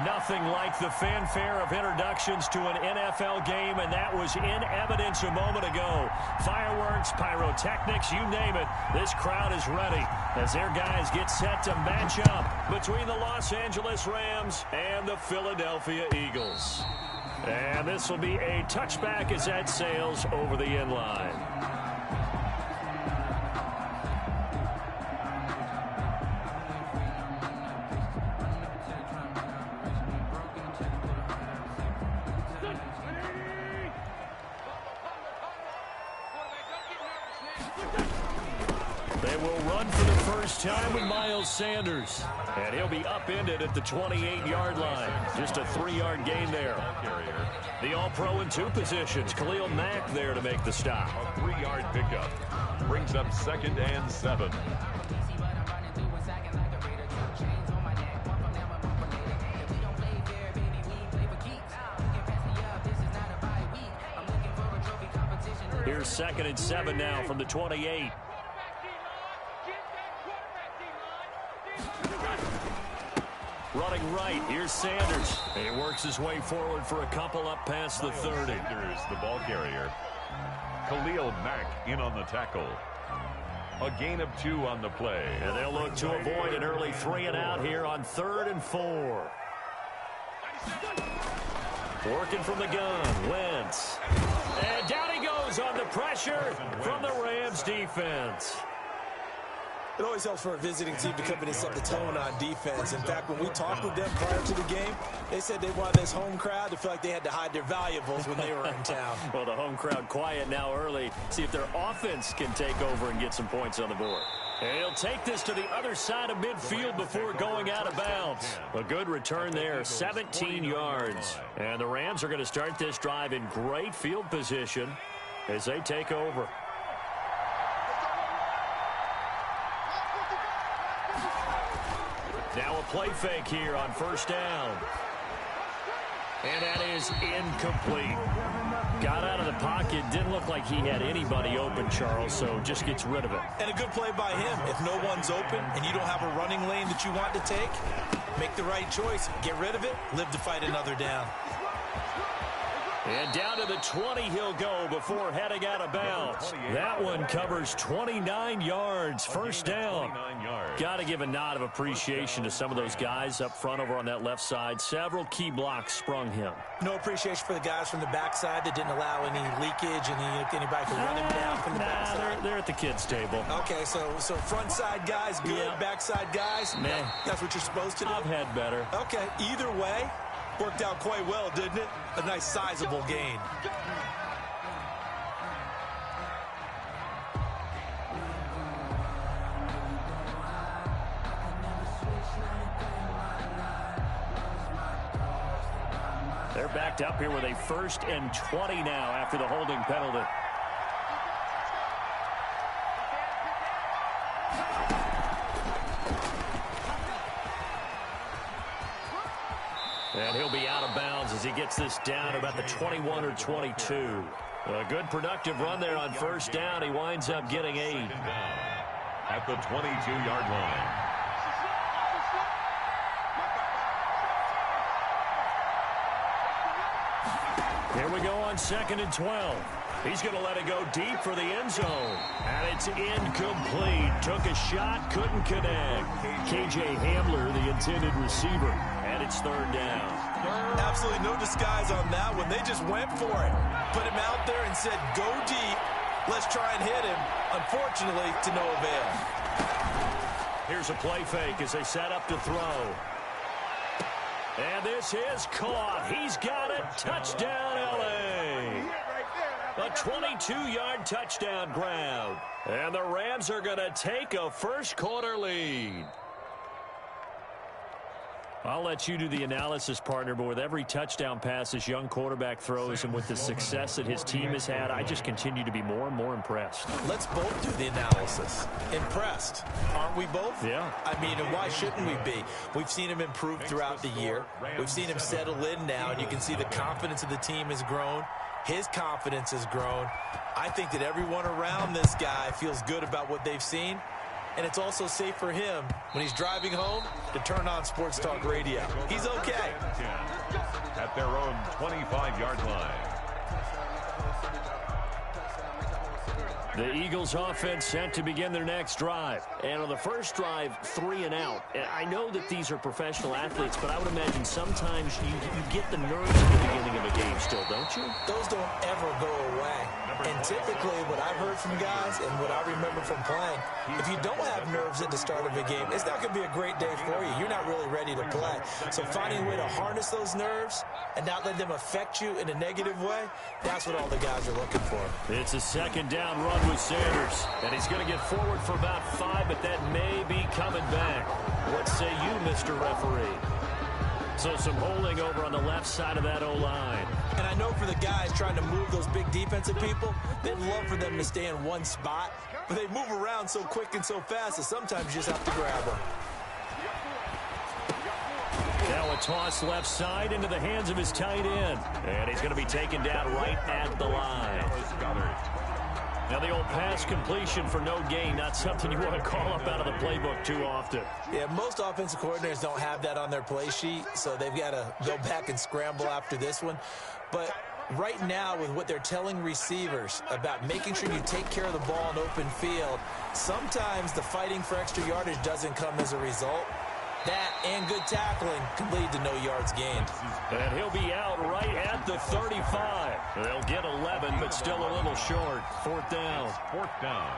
Nothing like the fanfare of introductions to an NFL game, and that was in evidence a moment ago. Fireworks, pyrotechnics, you name it. This crowd is ready as their guys get set to match up between the Los Angeles Rams and the Philadelphia Eagles. And this will be a touchback as that sails over the end line. They will run for the first time with Miles Sanders. And he'll be upended at the 28-yard line. Just a 3-yard gain there. The All-Pro in 2 positions. Khalil Mack there to make the stop. A 3-yard pickup. Brings up 2nd and 7. Here's 2nd and 7 now from the 28. Running right, here's Sanders. He works his way forward for a couple up past the 30. Sanders, the ball carrier. Khalil Mack in on the tackle. A gain of 2 on the play. And they'll look to avoid an early 3 and out here on 3rd and 4. Working from the gun, Wentz. And down he goes on the pressure from the Rams defense. It always helps for a visiting team to come in and set the tone on defense. In fact, when we talked with them prior to the game, they said they wanted this home crowd to feel like they had to hide their valuables when they were in town. Well, the home crowd quiet now early. See if their offense can take over and get some points on the board. And he'll take this to the other side of midfield before going out of bounds. A good return there, 17 yards. And the Rams are going to start this drive in great field position as they take over. Now a play fake here on 1st down. And that is incomplete. Got out of the pocket. Didn't look like he had anybody open, Charles, so just gets rid of it. And a good play by him. If no one's open and you don't have a running lane that you want to take, make the right choice. Get rid of it. Live to fight another down. And down to the 20 he'll go before heading out of bounds. That one covers 29 yards. 1st down. Got to give a nod of appreciation to some of those guys up front over on that left side. Several key blocks sprung him. No appreciation for the guys from the backside that didn't allow any leakage and anybody could run him down from the backside. They're at the kids' table. Okay, so front side guys good, yeah. Backside guys, man, that's what you're supposed to do. I've had better. Okay, either way. Worked out quite well, didn't it? A nice sizable gain. They're backed up here with a 1st and 20 now after the holding penalty. And he'll be out of bounds as he gets this down about the 21 or 22. A good productive run there on 1st down. He winds up getting 8. At the 22-yard line. Here we go on 2nd and 12. He's going to let it go deep for the end zone. And it's incomplete. Took a shot, couldn't connect. K.J. Hamler, the intended receiver. And it's 3rd down. Absolutely no disguise on that one. They just went for it. Put him out there and said, go deep. Let's try and hit him. Unfortunately, to no avail. Here's a play fake as they set up to throw. And this is caught. He's got it. Touchdown, L.A. A 22-yard touchdown grab. And the Rams are going to take a 1st quarter lead. I'll let you do the analysis, partner, but with every touchdown pass this young quarterback throws and with the success that his team has had, I just continue to be more and more impressed. Let's both do the analysis. Impressed. Aren't we both? Yeah. I mean, and why shouldn't we be? We've seen him improve throughout the year. We've seen him settle in now, and you can see the confidence of the team has grown. His confidence has grown. I think that everyone around this guy feels good about what they've seen. And it's also safe for him when he's driving home to turn on Sports Talk Radio. He's okay. 45-yard line. The Eagles offense set to begin their next drive. And on the first drive, 3 and out. And I know that these are professional athletes, but I would imagine sometimes you get the nerves at the beginning of a game still, don't you? Those don't ever go away. And typically what I've heard from guys and what I remember from playing, if you don't have nerves at the start of a game, it's not going to be a great day for you. You're not really ready to play. So finding a way to harness those nerves and not let them affect you in a negative way, that's what all the guys are looking for. It's a second down run with Sanders. And he's going to get forward for about 5, but that may be coming back. What say you, Mr. Referee? So some holding over on the left side of that O-line. And I know for the guys trying to move those big defensive people, they'd love for them to stay in one spot, but they move around so quick and so fast that sometimes you just have to grab them. Now a toss left side into the hands of his tight end. And he's going to be taken down right at the line. Now the old pass completion for no gain, not something you want to call up out of the playbook too often. Yeah, most offensive coordinators don't have that on their play sheet, so they've got to go back and scramble after this one. But right now, with what they're telling receivers about making sure you take care of the ball in open field, sometimes the fighting for extra yardage doesn't come as a result. That and good tackling can lead to no yards gained. And he'll be out right at the 35. They'll get 11, but still a little short. 4th down. 4th down.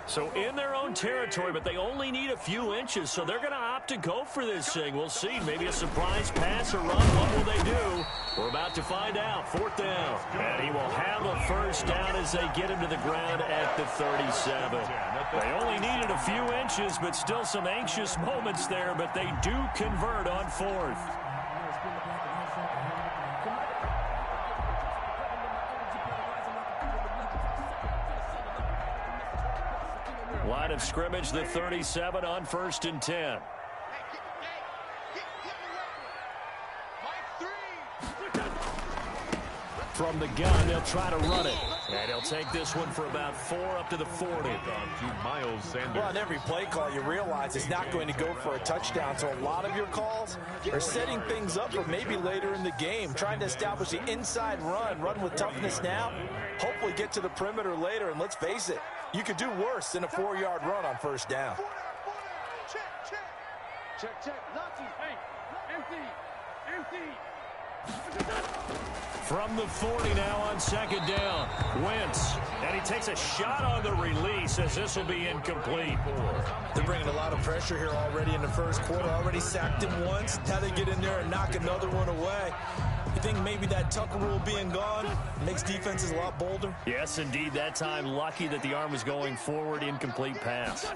So in their own territory, but they only need a few inches, so they're going to opt to go for this thing. We'll see. Maybe a surprise pass or run. What will they do? We're about to find out. 4th down. And he will have a first down as they get him to the ground at the 37. They only needed a few inches, but still some anxious moments there, but they do convert on 4th. Line of scrimmage, the 37 on 1st and 10. From the gun, they'll try to run it. And he'll take this one for about 4 up to the 40. To Miles Sanders. Well, on every play call, you realize it's not going to go for a touchdown. So a lot of your calls are setting things up for maybe later in the game, trying to establish the inside run with toughness now, hopefully get to the perimeter later. And let's face it, you could do worse than a 4-yard run on 1st down. Check. Nothing. Hey, empty. From the 40 now on 2nd down. Wentz. And he takes a shot on the release as this will be incomplete. They're bringing a lot of pressure here already in the first quarter. Already sacked him once. Now they get in there and knock another one away. You think maybe that Tucker rule being gone makes defenses a lot bolder? Yes, indeed. That time, lucky that the arm was going forward. Incomplete pass.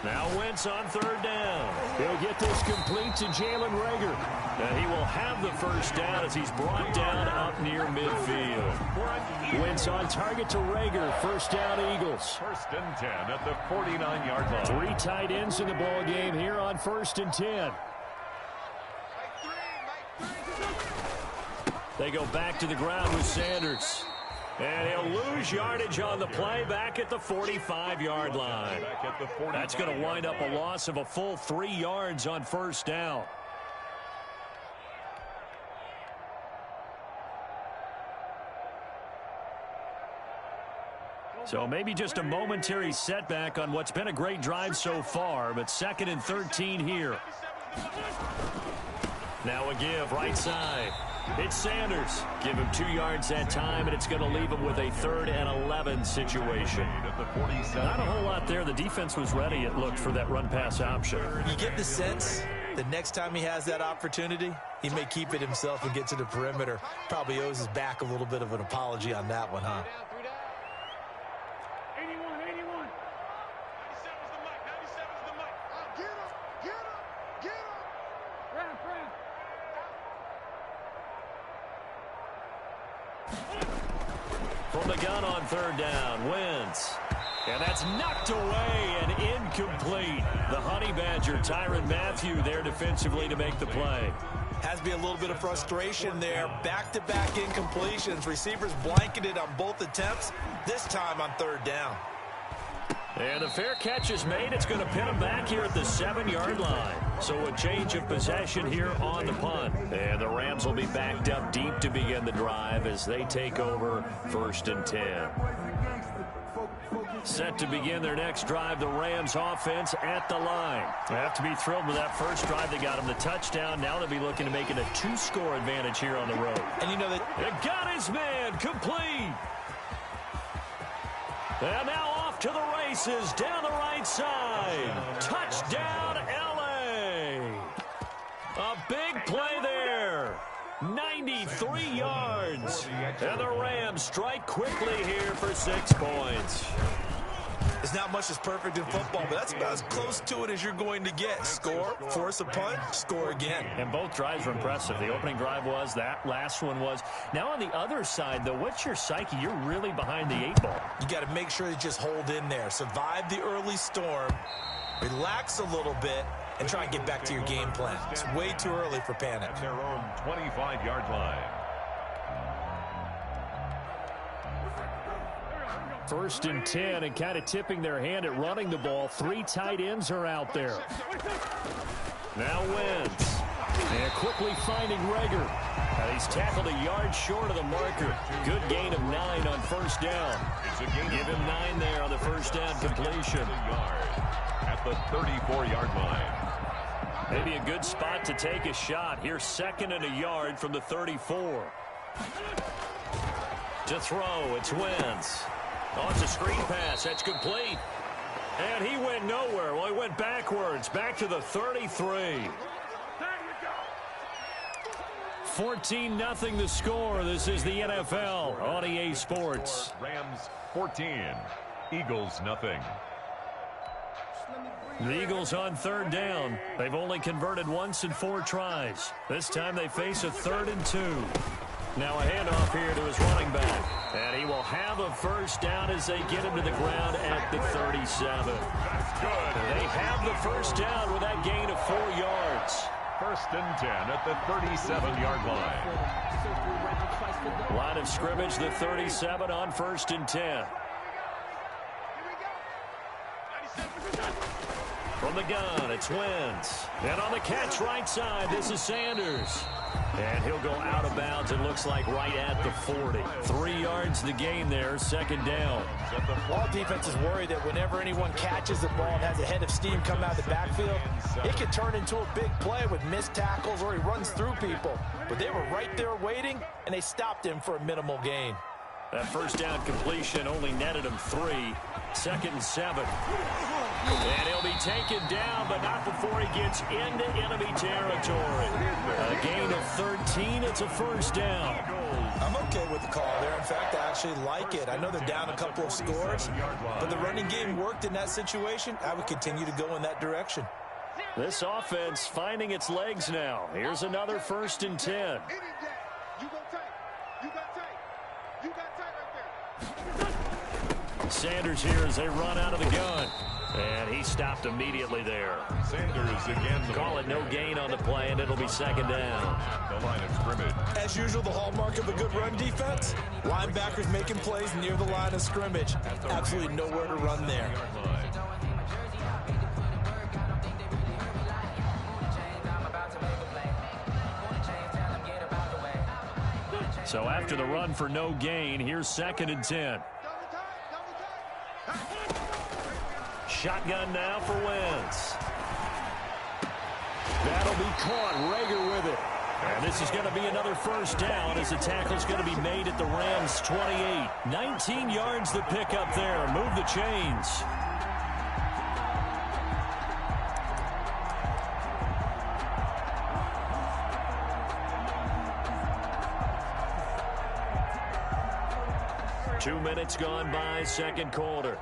Now Wentz on 3rd down. He'll get this complete to Jalen Reagor. And he will have the first down as he's brought down up near midfield. Wentz on target to Reagor. 1st down, Eagles. 1st and 10 at the 49-yard line. 3 tight ends in the ball game here on 1st and 10. They go back to the ground with Sanders. And he'll lose yardage on the play back at the 45-yard line. That's going to wind up a loss of a full 3 yards on 1st down. So maybe just a momentary setback on what's been a great drive so far, but 2nd and 13 here. Now a give, right side. It's Sanders. Give him 2 yards that time, and it's going to leave him with a 3rd and 11 situation. Not a whole lot there. The defense was ready, it looked, for that run-pass option. You get the sense the next time he has that opportunity, he may keep it himself and get to the perimeter. Probably owes his back a little bit of an apology on that one, huh? 81. 97 is the mic. Get him. Ram. From the gun on 3rd down, Wentz. And that's knocked away and incomplete. The Honey Badger, Tyrann Mathieu, there defensively to make the play. Has to be a little bit of frustration there. Back-to-back incompletions. Receivers blanketed on both attempts, this time on third down. And the fair catch is made. It's going to pin him back here at the 7-yard line. So a change of possession here on the punt. And the Rams will be backed up deep to begin the drive as they take over 1st and 10. Set to begin their next drive, the Rams offense at the line. They have to be thrilled with that first drive. They got him the touchdown. Now they'll be looking to make it a 2-score advantage here on the road. And you know that it got his man complete. And now off to the races down the right side. Touchdown, L.A. A big play there. 93 yards. And the Rams strike quickly here for 6 points. It's not much as perfect in football, but that's about as close to it as you're going to get. Score, force a punt, score again. And both drives were impressive. The opening drive was, that last one was. Now on the other side, though, what's your psyche? You're really behind the 8 ball. You got to make sure you just hold in there. Survive the early storm, relax a little bit, and try and get back to your game plan. It's way too early for panic. At their own 25-yard line. 1st and 10, and kind of tipping their hand at running the ball. 3 tight ends are out there. Now Wentz. And quickly finding Rager. He's tackled a yard short of the marker. Good gain of 9 on 1st down. Give him 9 there on the 1st down completion. At the 34-yard line. Maybe a good spot to take a shot. Here's 2nd and a yard from the 34. To throw, it's Wentz. Oh, it's a screen pass. That's complete. And he went nowhere. Well, he went backwards. Back to the 33. 14-0 the score. This is the NFL on EA Sports. Rams 14. Eagles nothing. The Eagles on 3rd down. They've only converted once in 4 tries. This time they face a 3rd and 2. Now a handoff here to his running back. And he will have a 1st down as they get him to the ground at the 37. That's good. They have the 1st down with that gain of 4 yards. 1st and 10 at the 37-yard line. Line of scrimmage, the 37 on 1st and 10. From the gun, it's Wentz. And on the catch right side, this is Sanders. And he'll go out of bounds, it looks like, right at the 40. 3 yards the gain there, 2nd down. All defense is worried that whenever anyone catches the ball and has a head of steam come out of the backfield, it can turn into a big play with missed tackles or he runs through people. But they were right there waiting, and they stopped him for a minimal gain. That 1st down completion only netted him 3. 2nd and 7. And he'll be taken down, but not before he gets into enemy territory. A gain of 13. It's a 1st down. I'm okay with the call there. In fact, I actually like it. I know they're down a couple of scores, but the running game worked in that situation. I would continue to go in that direction. This offense finding its legs now. Here's another 1st and 10. Sanders here as they run out of the gun. And he stopped immediately there. Sanders again. Call it no gain on the play, and it'll be 2nd down. The line of scrimmage. As usual, the hallmark of a good run defense, linebackers making plays near the line of scrimmage. Absolutely nowhere to run there. So after the run for no gain, here's 2nd and 10. Shotgun now for Wentz. That'll be caught. Rager with it. And this is going to be another 1st down as the tackle's going to be made at the Rams' 28. 19 yards the pickup there. Move the chains. Two minutes gone by, 2nd quarter.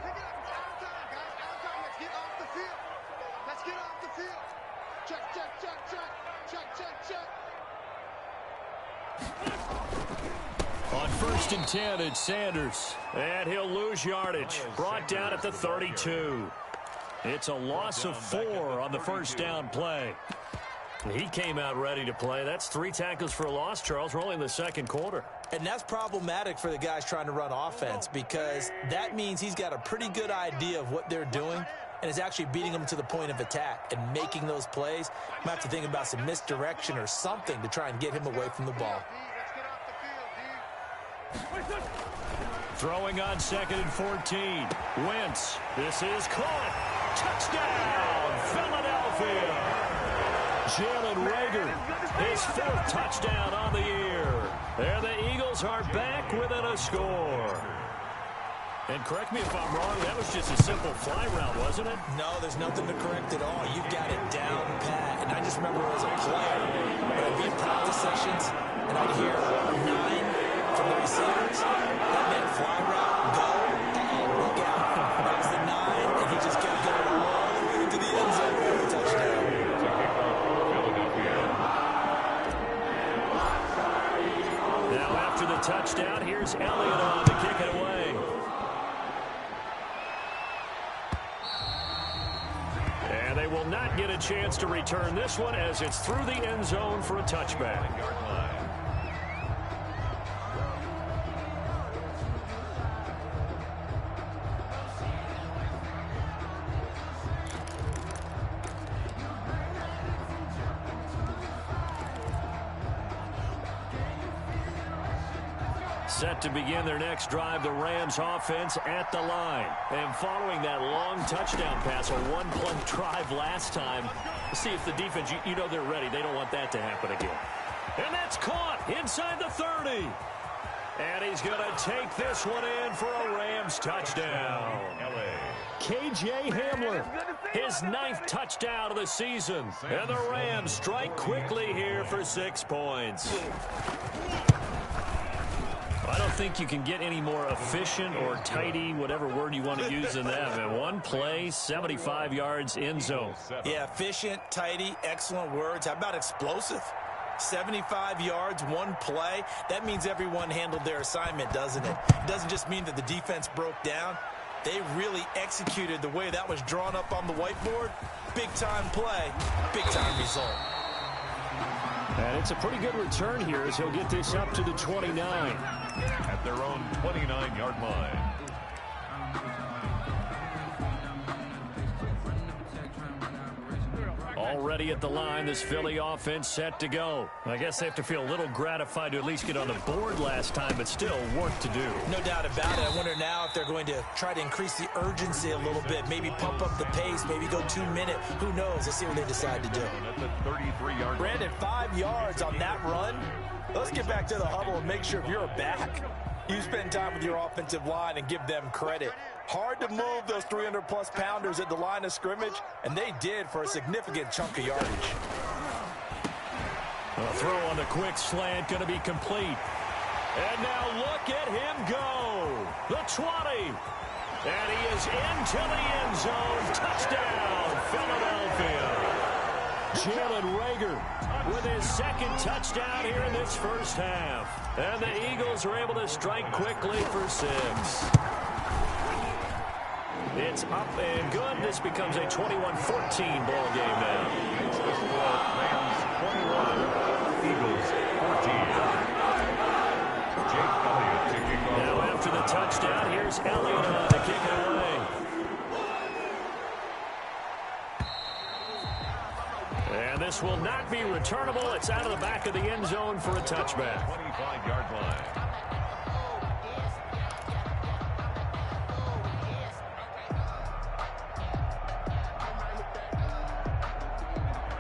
On 1st and 10, it's Sanders. And he'll lose yardage. Brought down at the 32. It's a loss of 4 on the first down play. He came out ready to play. That's 3 tackles for a loss, Charles. We're only in the second quarter. And that's problematic for the guys trying to run offense because that means he's got a pretty good idea of what they're doing and is actually beating them to the point of attack and making those plays. Might have to think about some misdirection or something to try and get him away from the ball. Throwing on 2nd and 14. Wentz. This is caught. Touchdown, Philadelphia. Jalen Reagor, his 4th touchdown on the year. There the Eagles are back within a score. And correct me if I'm wrong, that was just a simple fly route, wasn't it? No, there's nothing to correct at all. You've got it down pat. And I just remember as a player, when I'd be in practice sessions, and I'd hear 9 from the receivers. That meant fly route, go, look out. That was the 9, and he just kept going all the way to the end zone for a touchdown. Now after the touchdown, here's Elliott on to kick it away. And they will not get a chance to return this one as it's through the end zone for a touchback. Set to begin their next drive, the Rams offense at the line. And following that long touchdown pass, a 1-play drive last time, see if the defense, you know they're ready. They don't want that to happen again. And that's caught inside the 30. And he's going to take this one in for a Rams touchdown. KJ Hamler, his 9th touchdown of the season. And the Rams strike quickly here for 6 points. I don't think you can get any more efficient or tidy, whatever word you want to use in that. And 1 play, 75 yards, end zone. Yeah, efficient, tidy, excellent words. How about explosive? 75 yards, 1 play. That means everyone handled their assignment, doesn't it? It doesn't just mean that the defense broke down. They really executed the way that was drawn up on the whiteboard. Big-time play, big-time result. And it's a pretty good return here as he'll get this up to the 29. At their own 29-yard line. Already at the line, this Philly offense set to go. I guess they have to feel a little gratified to at least get on the board last time, but still work to do. No doubt about it. I wonder now if they're going to try to increase the urgency a little bit, maybe pump up the pace, maybe go 2-minute. Who knows? Let's see what they decide to do. At the 33-yard Brandon, 5 yards on that run. Let's get back to the huddle and make sure if you're back, you spend time with your offensive line and give them credit. Hard to move those 300-plus pounders at the line of scrimmage, and they did for a significant chunk of yardage. A throw on the quick slant going to be complete. And now look at him go. The 20. And he is into the end zone. Touchdown, Philadelphia. Jalen Reagor with his 2nd touchdown here in this first half. And the Eagles are able to strike quickly for 6. It's up and good. This becomes a 21-14 ball game now. Rams 21, Eagles 14. Jake Elliott kicking off. Now after the touchdown, here's Elliott on to kick it away. And this will not be returnable. It's out of the back of the end zone for a touchback. 25-yard line.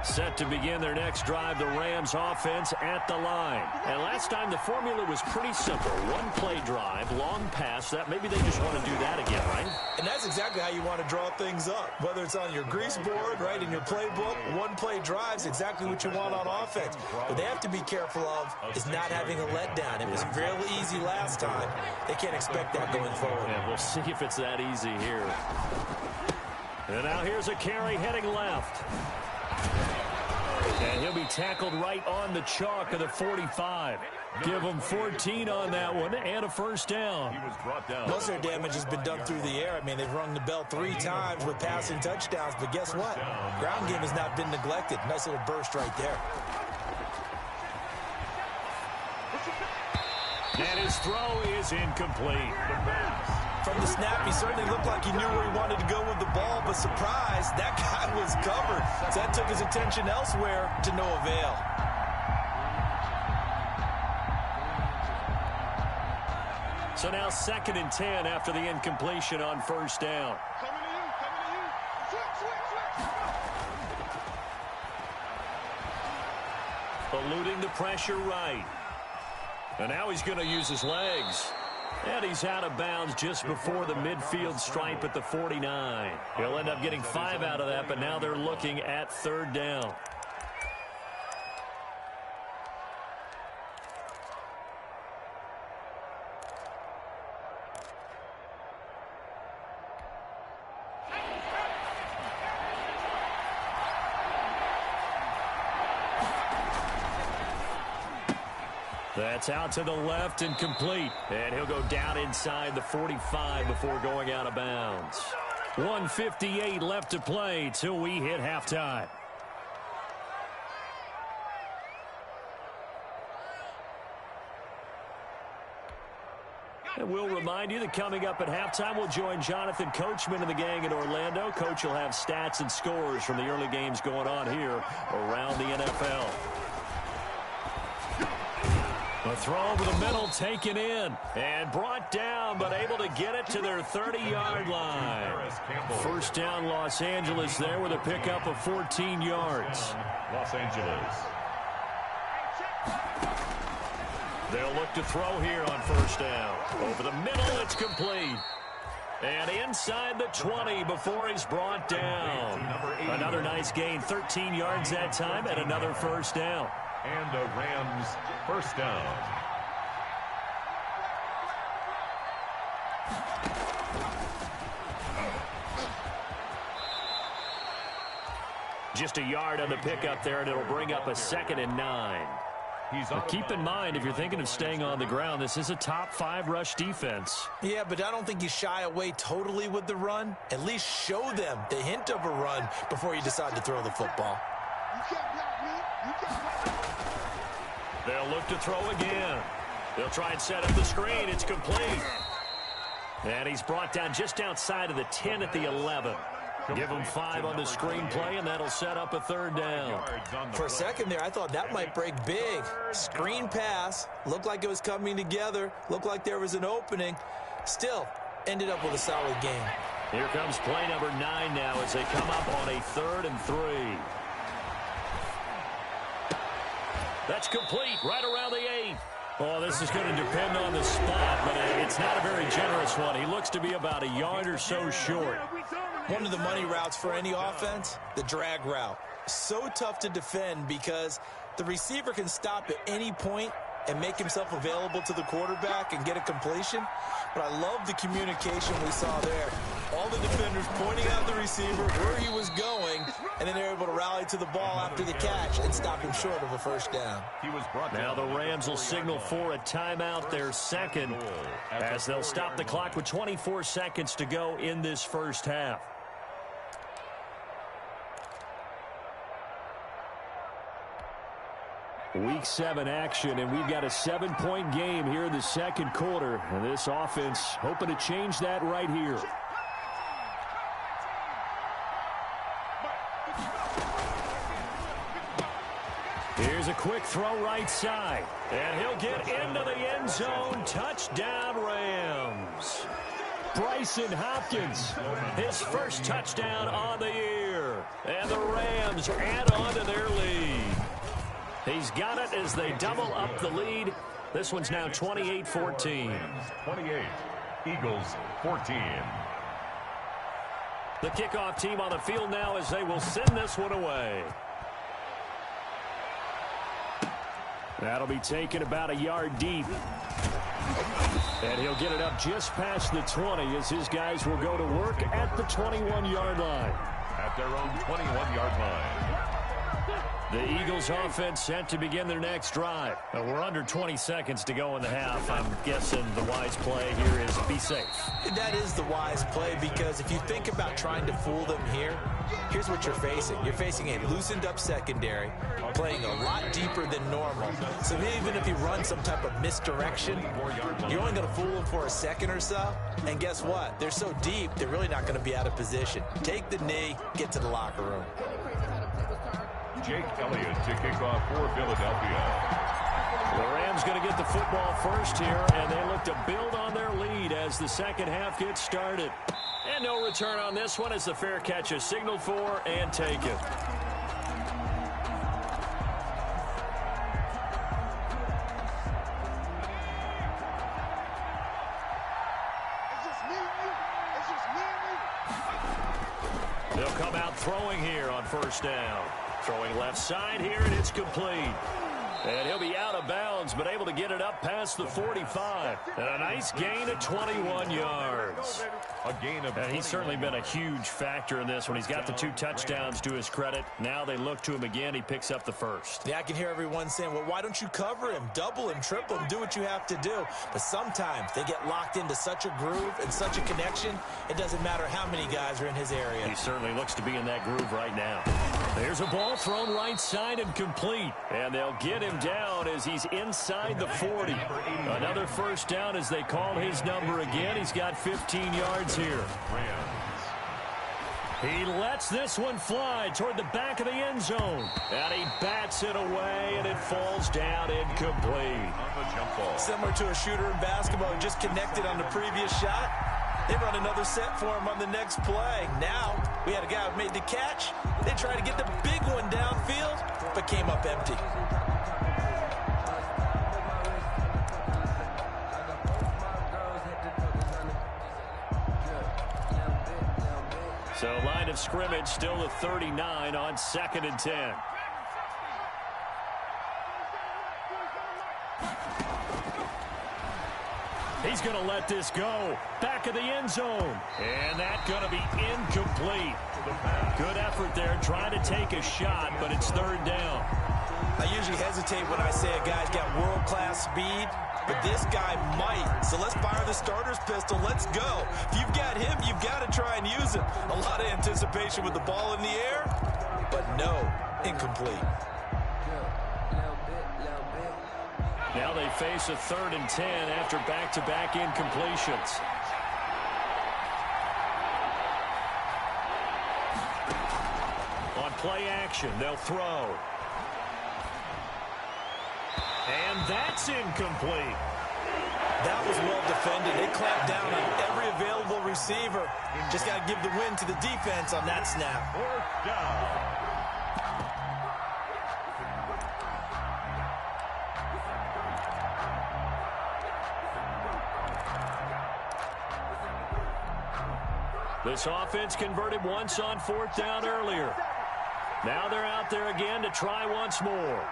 Set to begin their next drive, the Rams offense at the line. And last time the formula was pretty simple. 1-play drive, long pass. That maybe they just want to do that again, right? And that's exactly how you want to draw things up. Whether it's on your grease board, right, in your playbook, 1-play drive's exactly what you want on offense. What they have to be careful of is not having a letdown. It was real easy last time. They can't expect that going forward. And we'll see if it's that easy here. And now here's a carry heading left. And he'll be tackled right on the chalk of the 45. Give them 14 on that one and a first down. He was brought down. Most of their damage has been done through the air. I mean, they've rung the bell 3 times with passing touchdowns, but guess what? Ground game has not been neglected. Nice little burst right there. And his throw is incomplete. From the snap, he certainly looked like he knew where he wanted to go with the ball, but surprise, that guy was covered. So that took his attention elsewhere to no avail. So now 2nd and 10 after the incompletion on first down. Coming to you, coming to you. Switch. Eluding the pressure right. And now he's going to use his legs. And he's out of bounds just before the midfield stripe at the 49. He'll end up getting 5 out of that, but now they're looking at 3rd down. That's out to the left and complete. And he'll go down inside the 45 before going out of bounds. 1:58 left to play till we hit halftime. And we'll remind you that coming up at halftime, we'll join Jonathan Coachman and the gang in Orlando. Coach will have stats and scores from the early games going on here around the NFL. A throw over the middle, taken in, and brought down, but able to get it to their 30-yard line. First down, Los Angeles there with a pickup of 14 yards. Los Angeles. They'll look to throw here on first down. Over the middle, it's complete. And inside the 20 before he's brought down. Another nice gain, 13 yards that time, and another first down. And a Rams first down. Just a yard on the pickup there, and it'll bring up a 2nd and 9. But keep in mind, if you're thinking of staying on the ground, this is a top 5 rush defense. Yeah, but I don't think you shy away totally with the run. At least show them the hint of a run before you decide to throw the football. You can't block me. You can't block me. They'll look to throw again. They'll try and set up the screen. It's complete. And he's brought down just outside of the 10 at the 11. Give him 5 on the screen play, and that'll set up a 3rd down. For a second there, I thought that might break big. Screen pass. Looked like it was coming together. Looked like there was an opening. Still, ended up with a solid game. Here comes play number 9 now as they come up on a 3rd and 3. That's complete right around the 8. Oh, this is going to depend on the spot, but it's not a very generous one. He looks to be about a yard or so short. One of the money routes for any offense, the drag route. So tough to defend because the receiver can stop at any point and make himself available to the quarterback and get a completion. But I love the communication we saw there. All the defenders pointing out the receiver where he was going, and then they're able to rally to the ball after the catch and stop him short of a first down. Now the Rams will signal for a timeout, their 2nd, as they'll stop the clock with 24 seconds to go in this first half. Week 7 action, and we've got a 7-point game here in the 2nd quarter. And this offense hoping to change that right here. Here's a quick throw right side. And he'll get into the end zone. Touchdown, Rams. Bryson Hopkins, his first touchdown on the year. And the Rams add on to their lead. He's got it as they double up the lead. This one's now 28-14. 28, Eagles 14. The kickoff team on the field now as they will send this one away. That'll be taken about a yard deep. And he'll get it up just past the 20 as his guys will go to work at the 21-yard line. At their own 21-yard line. The Eagles offense set to begin their next drive. We're under 20 seconds to go in the half. I'm guessing the wise play here is be safe. That is the wise play, because if you think about trying to fool them here, here's what you're facing. You're facing a loosened up secondary, playing a lot deeper than normal. So even if you run some type of misdirection, you're only going to fool them for a second or so. And guess what? They're so deep, they're really not going to be out of position. Take the knee, get to the locker room. Jake Elliott to kick off for Philadelphia. The Rams going to get the football first here, and they look to build on their lead as the second half gets started. And no return on this one as the fair catch is signaled for and taken. They'll come out throwing here on first down. Throwing left side here, and it's complete. And he'll be out of bounds, but able to get it up past the 45. And a nice gain of 21 yards. A gain of and he's certainly been a huge factor in this one. He's got the 2 touchdowns to his credit. Now they look to him again. He picks up the first. Yeah, I can hear everyone saying, well, why don't you cover him, double him, triple him, do what you have to do. But sometimes they get locked into such a groove and such a connection, it doesn't matter how many guys are in his area. He certainly looks to be in that groove right now. There's a ball thrown right side and complete. And they'll get him down as he's inside the 40. Another first down as they call his number again. He's got 15 yards here. He lets this one fly toward the back of the end zone. And he bats it away, and it falls down incomplete. Similar to a shooter in basketball who just connected on the previous shot. They run another set for him on the next play. Now, we had a guy who made the catch. They tried to get the big one downfield, but came up empty. So line of scrimmage still the 39 on 2nd and 10. He's going to let this go. Back of the end zone. And that's going to be incomplete. Good effort there trying to take a shot, but it's 3rd down. I usually hesitate when I say a guy's got world-class speed, but this guy might. So let's fire the starter's pistol. Let's go. If you've got him, you've got to try and use him. A lot of anticipation with the ball in the air, but no, incomplete. Now they face a 3rd and 10 after back-to-back incompletions. On play action, they'll throw. And that's incomplete. That was well defended. They clamped down on every available receiver. Just got to give the win to the defense on that snap. 4th down. This offense converted once on 4th down earlier. Now they're out there again to try once more.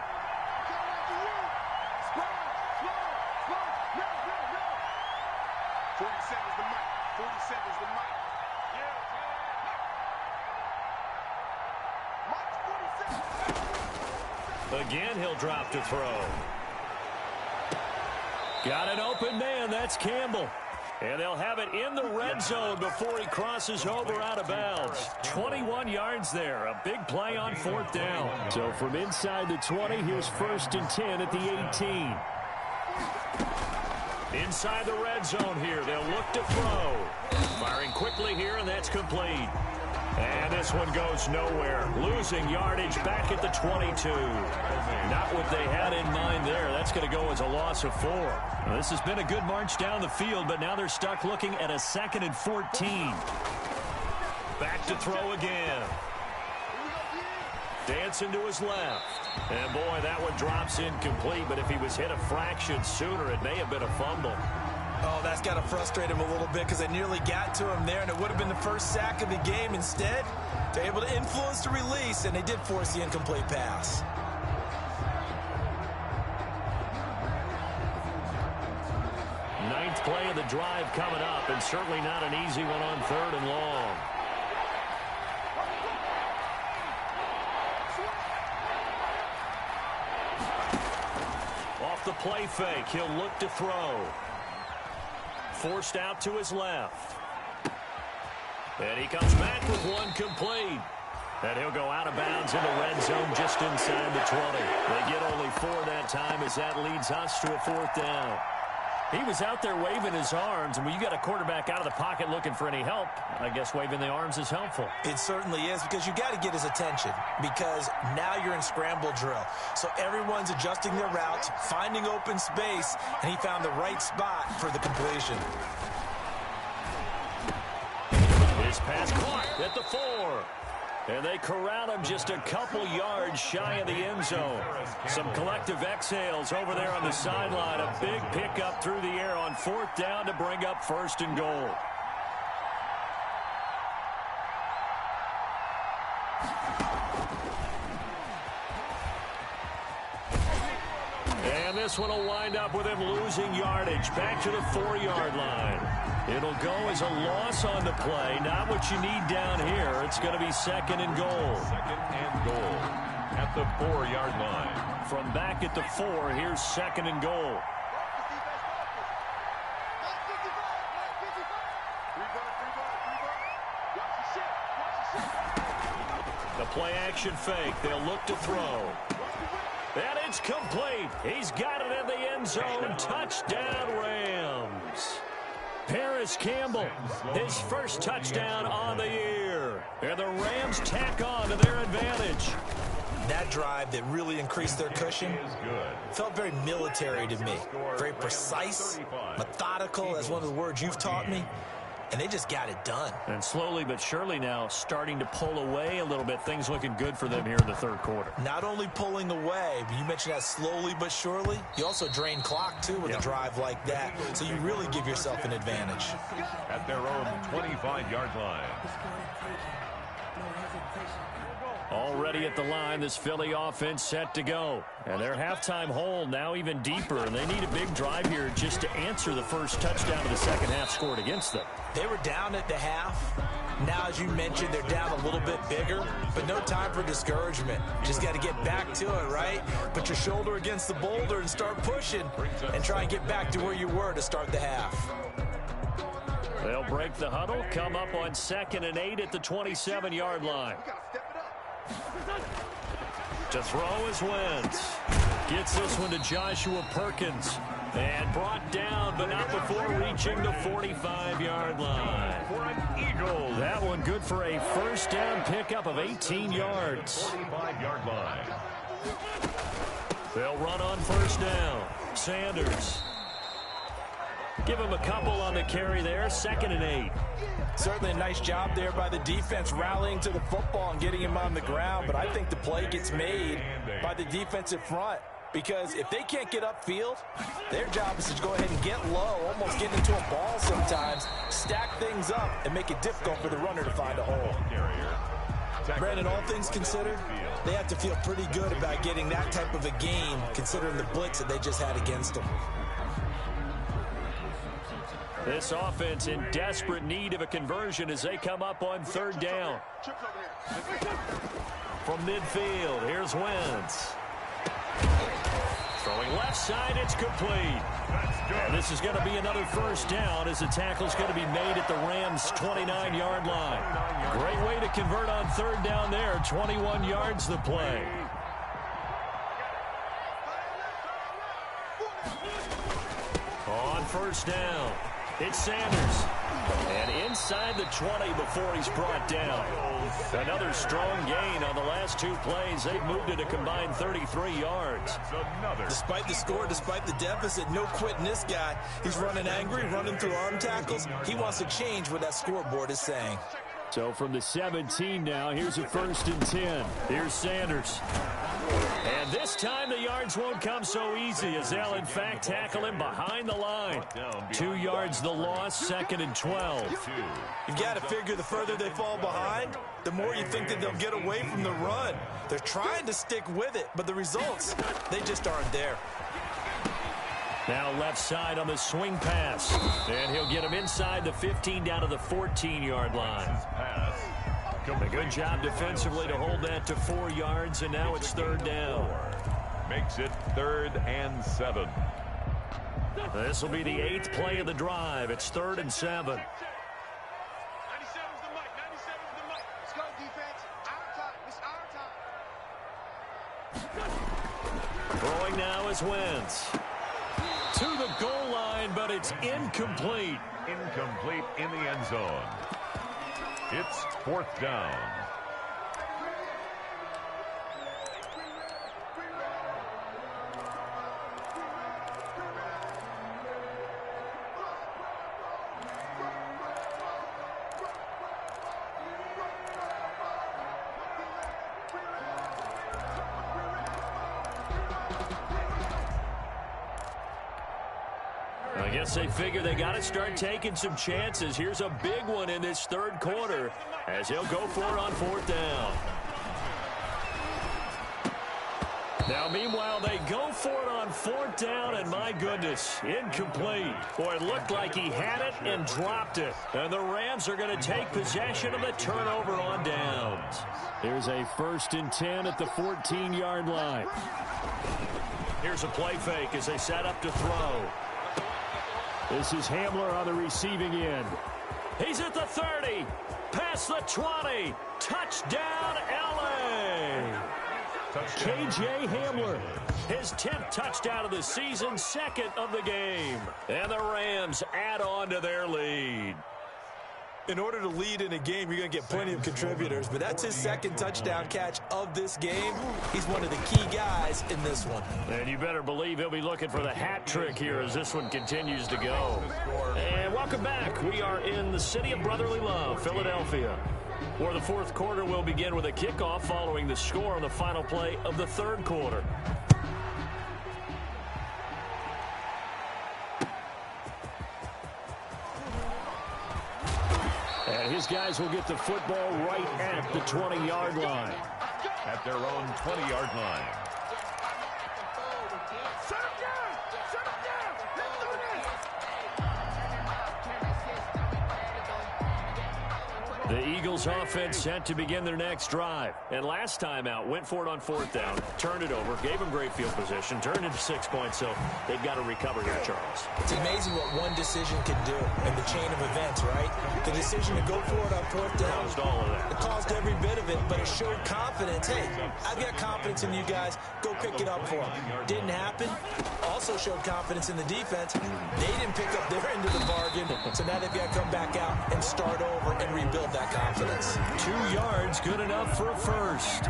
Again, he'll drop to throw. Got an open man. That's Campbell. And they'll have it in the red zone before he crosses over out of bounds. 21 yards there. A big play on 4th down. So from inside the 20, here's 1st and 10 at the 18. Inside the red zone here. They'll look to throw. Firing quickly here, and that's complete. And this one goes nowhere. Losing yardage back at the 22. Not what they had in mind there. That's going to go as a loss of 4. Well, this has been a good march down the field, but now they're stuck looking at a 2nd and 14. Back to throw again. Dancing to his left. And boy, that one drops incomplete, but if he was hit a fraction sooner, it may have been a fumble. Oh, that's got to frustrate him a little bit because they nearly got to him there, and it would have been the first sack of the game. Instead, they're able to influence the release, and they did force the incomplete pass. Ninth play of the drive coming up, and certainly not an easy one on 3rd and long. play fake. He'll look to throw. Forced out to his left. And he comes back with one complete. And he'll go out of bounds in the red zone just inside the 20. They get only 4 that time as that leads us to a 4th down. He was out there waving his arms, and when you got a quarterback out of the pocket looking for any help, I guess waving the arms is helpful. It certainly is, because you got to get his attention, because now you're in scramble drill. So everyone's adjusting their routes, finding open space, and he found the right spot for the completion. His pass caught at the 4. And they corral him just a couple yards shy of the end zone. Some collective exhales over there on the sideline. A big pickup through the air on 4th down to bring up 1st and goal. And this one will wind up with him losing yardage back to the 4-yard line. It'll go as a loss on the play. Not what you need down here. It's going to be 2nd and goal. 2nd and goal at the 4-yard line. From back at the 4, here's 2nd and goal. The play action fake. They'll look to throw. And it's complete. He's got it in the end zone. Touchdown, Rams. Paris Campbell, his first touchdown on the year. And the Rams tack on to their advantage. That drive that really increased their cushion felt very military to me. Very precise, methodical. That's one of the words you've taught me. And they just got it done. And slowly but surely now starting to pull away a little bit. Things looking good for them here in the 3rd quarter. Not only pulling away, but you mentioned that slowly but surely. You also drain clock, too, with a drive like that. So you really give yourself an advantage. At their own 25-yard line. Already at the line, this Philly offense set to go. And their halftime hole now even deeper. And they need a big drive here just to answer the first touchdown of the second half scored against them. They were down at the half. Now, as you mentioned, they're down a little bit bigger, but no time for discouragement. Just got to get back to it, right? Put your shoulder against the boulder and start pushing and try and get back to where you were to start the half. They'll break the huddle, come up on 2nd and 8 at the 27-yard line. To throw is Wentz. Gets this one to Joshua Perkins. And brought down, but not before reaching the 45-yard line. For an Eagle. That one good for a first down pickup of 18 yards. 45-yard line. They'll run on first down. Sanders. Give him a couple on the carry there. 2nd and 8. Certainly a nice job there by the defense rallying to the football and getting him on the ground. But I think the play gets made by the defensive front. Because if they can't get upfield, their job is to go ahead and get low, almost get into a ball sometimes, stack things up, and make it difficult for the runner to find a hole. Brandon, all things considered, they have to feel pretty good about getting that type of a game, considering the blitz that they just had against them. This offense in desperate need of a conversion as they come up on 3rd down. From midfield, here's Wentz. Throwing left side, it's complete. And this is going to be another first down as the tackle's going to be made at the Rams' 29-yard line. Great way to convert on 3rd down there. 21 yards the play. On first down, it's Sanders. And inside the 20 before he's brought down. Another strong gain on the last 2 plays. They've moved it a combined 33 yards. Despite the score, despite the deficit, no quitting this guy. He's running angry, running through arm tackles. He wants to change what that scoreboard is saying. So from the 17 now, here's a 1st and 10. Here's Sanders. And this time the yards won't come so easy as they'll in fact tackle him behind the line. 2 yards the loss, 2nd and 12. You've got to figure the further they fall behind, the more you think that they'll get away from the run. They're trying to stick with it, but the results, they just aren't there. Now left side on the swing pass. And he'll get him inside the 15 down to the 14-yard line. A good job defensively to hold that to 4 yards, and now it's 3rd down. Makes it 3rd and 7. This will be the 8th play of the drive. It's 3rd and 7. 97's the mic. 97's the mic. Let's go, defense. Our time. It's our time. Throwing now is Wentz. To the goal line, but it's incomplete. Incomplete in the end zone. It's 4th down. I guess they figure they got to start taking some chances. Here's a big one in this 3rd quarter as he'll go for it on 4th down. Now, meanwhile, they go for it on 4th down, and my goodness, incomplete. Boy, it looked like he had it and dropped it. And the Rams are going to take possession of the turnover on downs. Here's a 1st and 10 at the 14-yard line. Here's a play fake as they set up to throw. This is Hamler on the receiving end. He's at the 30. Past the 20. Touchdown, L.A. K.J. Hamler, his 10th touchdown of the season, 2nd of the game. And the Rams add on to their lead. In order to lead in a game, you're going to get plenty of contributors, but that's his 2nd touchdown catch of this game. He's one of the key guys in this one. And you better believe he'll be looking for the hat trick here as this one continues to go. And welcome back. We are in the city of brotherly love, Philadelphia, where the 4th quarter will begin with a kickoff following the score on the final play of the 3rd quarter. And his guys will get the football right at the 20-yard line. At their own 20-yard line. Shut him down. Shut him down. Let's do this. The Eagles offense set to begin their next drive. And last time out, went for it on 4th down, turned it over, gave them great field position, turned into 6 points, so they've got to recover here, Charles. It's amazing what one decision can do in the chain of events, right? The decision to go for it on 4th down. Caused all of that. It caused every bit of it, but it showed confidence. Hey, I've got confidence in you guys. Go pick it up for them. Didn't happen. Also showed confidence in the defense. They didn't pick up their end of the bargain, so now they've got to come back out and start over and rebuild that confidence. 2 yards, good enough for a first.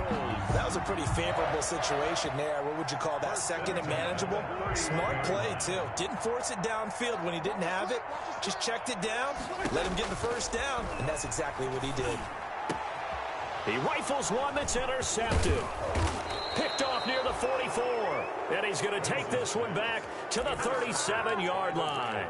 That was a pretty favorable situation there. What would you call that? 2nd and manageable? Smart play, too. Didn't force it downfield when he didn't have it. Just checked it down, let him get the first down, and that's exactly what he did. He rifles one that's intercepted. Picked off near the 44. And he's going to take this one back to the 37-yard line.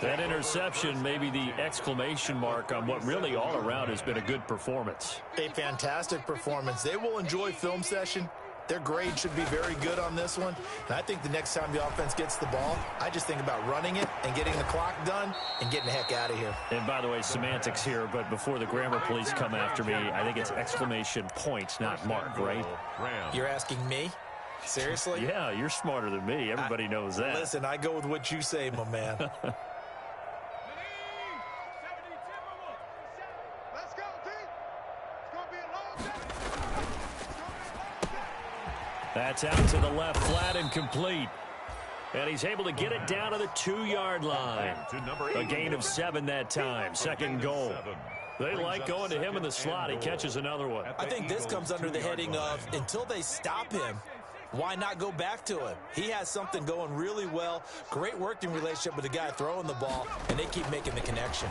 That interception may be the exclamation mark on what really all around has been a good performance. A fantastic performance. They will enjoy film session. Their grade should be very good on this one. And I think the next time the offense gets the ball, I just think about running it and getting the clock done and getting the heck out of here. And by the way, semantics here, but before the grammar police come after me, I think it's exclamation point, not mark, right? You're asking me? Seriously? Yeah, you're smarter than me. Everybody knows that. Listen, I go with what you say, my man. Let's go, D. It's going to be a long day. That's out to the left, flat and complete. And he's able to get it down to the 2-yard line. A gain of 7 that time. 2nd goal. They like going to him in the slot. He catches another one. I think this comes under the heading of until they stop him, why not go back to him? He has something going really well. Great working relationship with the guy throwing the ball, and they keep making the connection.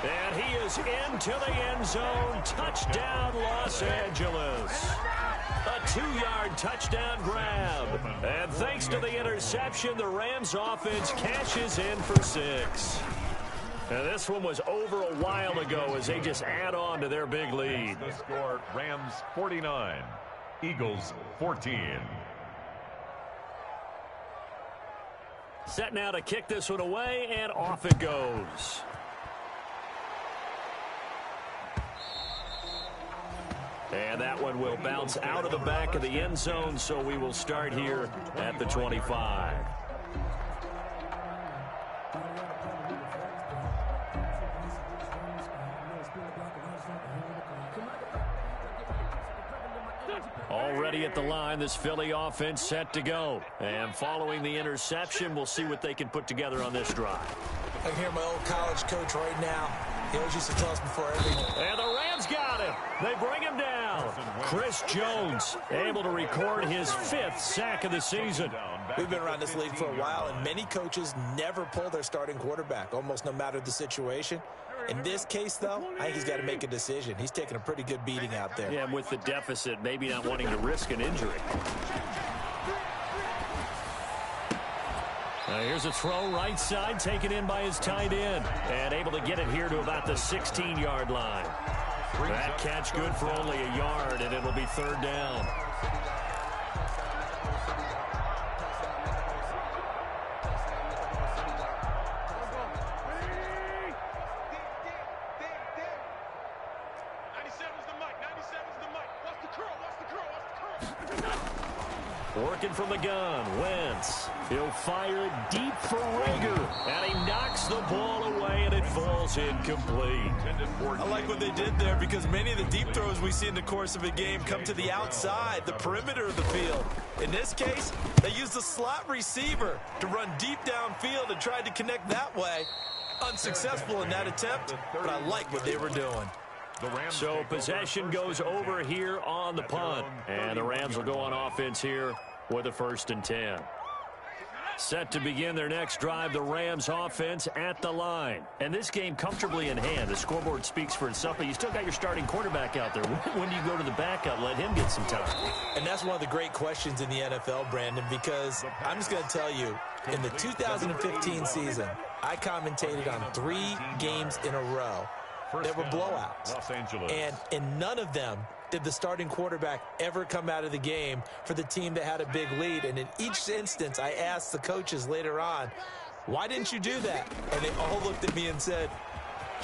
And he is into the end zone. Touchdown, Los Angeles. A 2-yard touchdown grab. And thanks to the interception, the Rams offense cashes in for 6. And this one was over a while ago as they just add on to their big lead. The score, Rams 49, Eagles 14. Set now to kick this one away, and off it goes. And that one will bounce out of the back of the end zone, so we will start here at the 25. Already at the line, this Philly offense set to go. And following the interception, we'll see what they can put together on this drive. I can hear my old college coach right now. He always used to tell us before every... And the Rams got him. They bring him down. Chris Jones able to record his 5th sack of the season. We've been around this league for a while, and many coaches never pull their starting quarterback, almost no matter the situation. In this case, though, I think he's got to make a decision. He's taking a pretty good beating out there. Yeah, and with the deficit, maybe not wanting to risk an injury. Here's a throw right side, taken in by his tight end, and able to get it here to about the 16-yard line. That catch good for only a yard, and it'll be 3rd down. Working from the gun, Wentz. He'll fire it deep for Rager, and he knocks the ball away, and it falls incomplete. I like what they did there because many of the deep throws we see in the course of a game come to the outside, the perimeter of the field. In this case, they used the slot receiver to run deep downfield and tried to connect that way. Unsuccessful in that attempt, but I like what they were doing. So possession goes over here on the punt, and the Rams will go on offense here with a 1st and 10. Set to begin their next drive, the Rams offense at the line. And this game comfortably in hand. The scoreboard speaks for itself, but you still got your starting quarterback out there. When do you go to the backup, let him get some time? And that's one of the great questions in the NFL, Brandon, because I'm just going to tell you, in the 2015 season, I commentated on 3 games in a row. There were blowouts, and in none of them did the starting quarterback ever come out of the game for the team that had a big lead. And in each instance, I asked the coaches later on, why didn't you do that? And they all looked at me and said,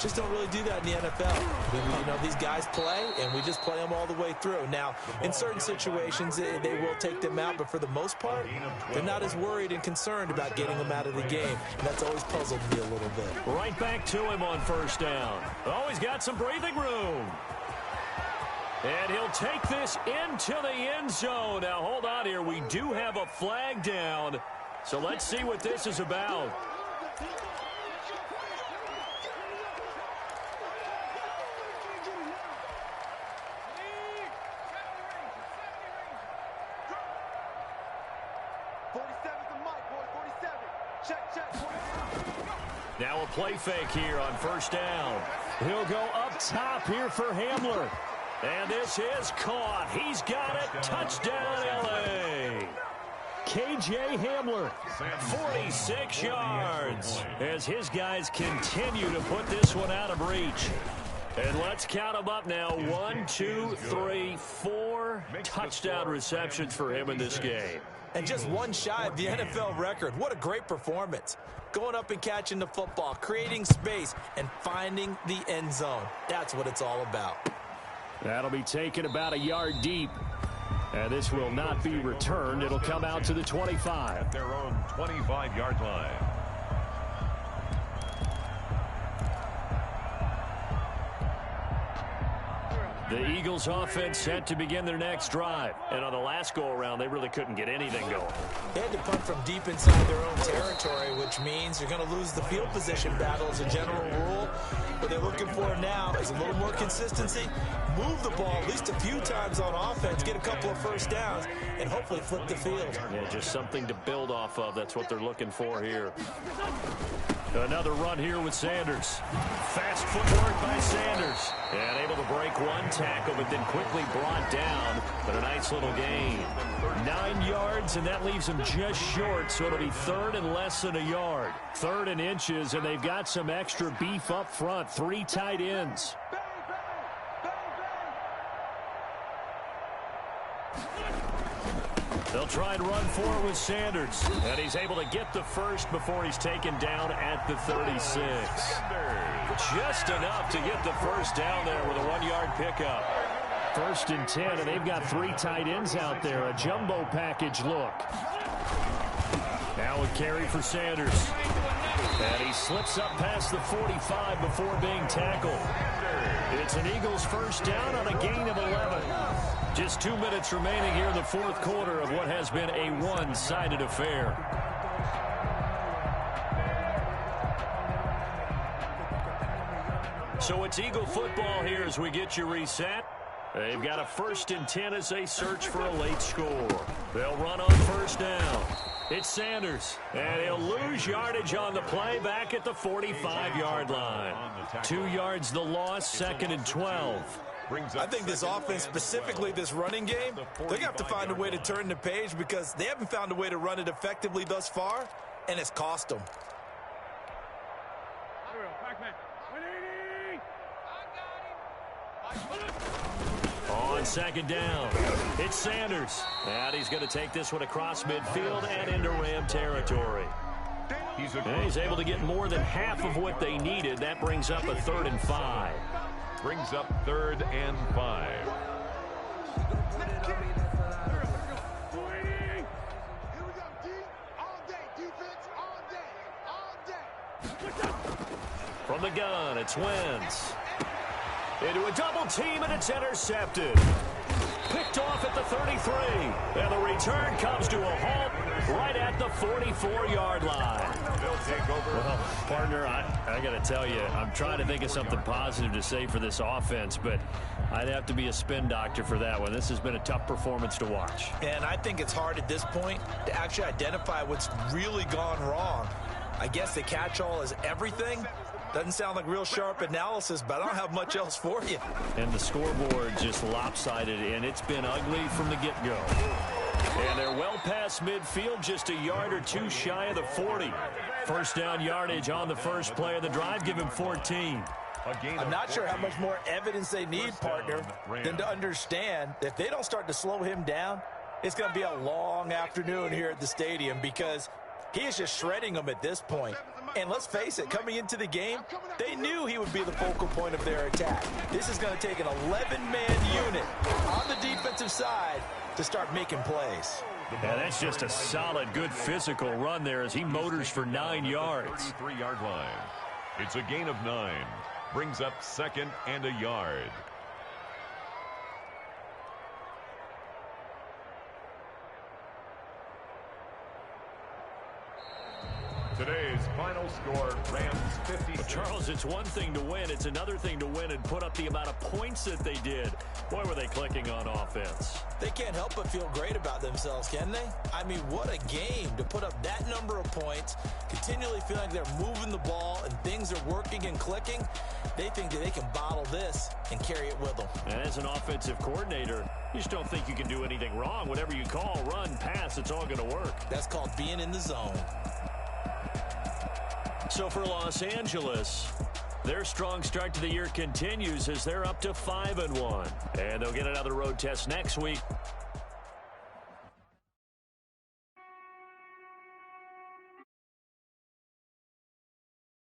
just don't really do that in the NFL. You know, these guys play, and we just play them all the way through. Now, in certain situations, they will take them out, but for the most part, they're not as worried and concerned about getting them out of the game, and that's always puzzled me a little bit. Right back to him on 1st down. Oh, he's got some breathing room. And he'll take this into the end zone. Now, hold on here. We do have a flag down, so let's see what this is about. Now a play fake here on 1st down. He'll go up top here for Hamler. And this is caught. He's got it. Touchdown, L.A. K.J. Hamler, 46 yards, as his guys continue to put this one out of reach. And let's count them up now. 1, 2, 3, 4 touchdown receptions for him in this game. And just one shy of the NFL record. What a great performance. Going up and catching the football, creating space, and finding the end zone. That's what it's all about. That'll be taken about a yard deep. And this will not be returned. It'll come out to the 25. At their own 25-yard line. The Eagles offense set to begin their next drive. And on the last go-around, they really couldn't get anything going. They had to punt from deep inside their own territory, which means you're going to lose the field position battle as a general rule. What they're looking for now is a little more consistency, move the ball at least a few times on offense, get a couple of 1st downs, and hopefully flip the field. Yeah, just something to build off of. That's what they're looking for here. Another run here with Sanders. Fast footwork by Sanders. And able to break one tackle, but then quickly brought down. But a nice little gain. 9 yards, and that leaves him just short, so it'll be 3rd and less than a yard. 3rd and inches, and they've got some extra beef up front. 3 tight ends. They'll try and run forward with Sanders. And he's able to get the first before he's taken down at the 36. Just enough to get the first down there with a 1-yard pickup. First and 10, and they've got 3 tight ends out there. A jumbo package look. Now a carry for Sanders. And he slips up past the 45 before being tackled. It's an Eagles first down on a gain of 11. Just 2 minutes remaining here in the fourth quarter of what has been a one-sided affair. So it's Eagle football here as we get you reset. They've got a first and 10 as they search for a late score. They'll run on first down. It's Sanders, and he'll lose yardage on the play back at the 45-yard line. 2 yards the loss, second and 12. I think this offense, specifically this running game, they're going to have to find a way to turn the page because they haven't found a way to run it effectively thus far, and it's cost them. On second down, it's Sanders. And he's going to take this one across midfield and into Ram territory. He's able to get more than half of what they needed. That brings up a 3rd and 5. Brings up 3rd and 5. From the gun, it's Wentz. Into a double team, and it's intercepted. Picked off at the 33. And the return comes to a halt right at the 44-yard line. Well, partner, I got to tell you, I'm trying to think of something positive to say for this offense, but I'd have to be a spin doctor for that one. This has been a tough performance to watch. And I think it's hard at this point to actually identify what's really gone wrong. I guess the catch-all is everything. Doesn't sound like real sharp analysis, but I don't have much else for you. And the scoreboard just lopsided, and it's been ugly from the get-go. And they're well past midfield, just a yard or 2 shy of the 40. First down yardage on the first play of the drive, give him 14. I'm not sure how much more evidence they need, partner, than to understand that if they don't start to slow him down, it's going to be a long afternoon here at the stadium because he is just shredding them at this point. And let's face it, coming into the game, they knew he would be the focal point of their attack. This is going to take an 11-man unit on the defensive side to start making plays. Yeah, that's just a solid, good physical run there as he motors for 9 yards. 33-yard line. It's a gain of 9. Brings up 2nd and a yard. Today's final score, Rams 56. Well, Charles, it's one thing to win. It's another thing to win and put up the amount of points that they did. Boy, were they clicking on offense. They can't help but feel great about themselves, can they? I mean, what a game to put up that number of points, continually feel like they're moving the ball and things are working and clicking. They think that they can bottle this and carry it with them. And as an offensive coordinator, you just don't think you can do anything wrong. Whatever you call, run, pass, it's all going to work. That's called being in the zone. So for Los Angeles, their strong start to the year continues as they're up to 5-1. And they'll get another road test next week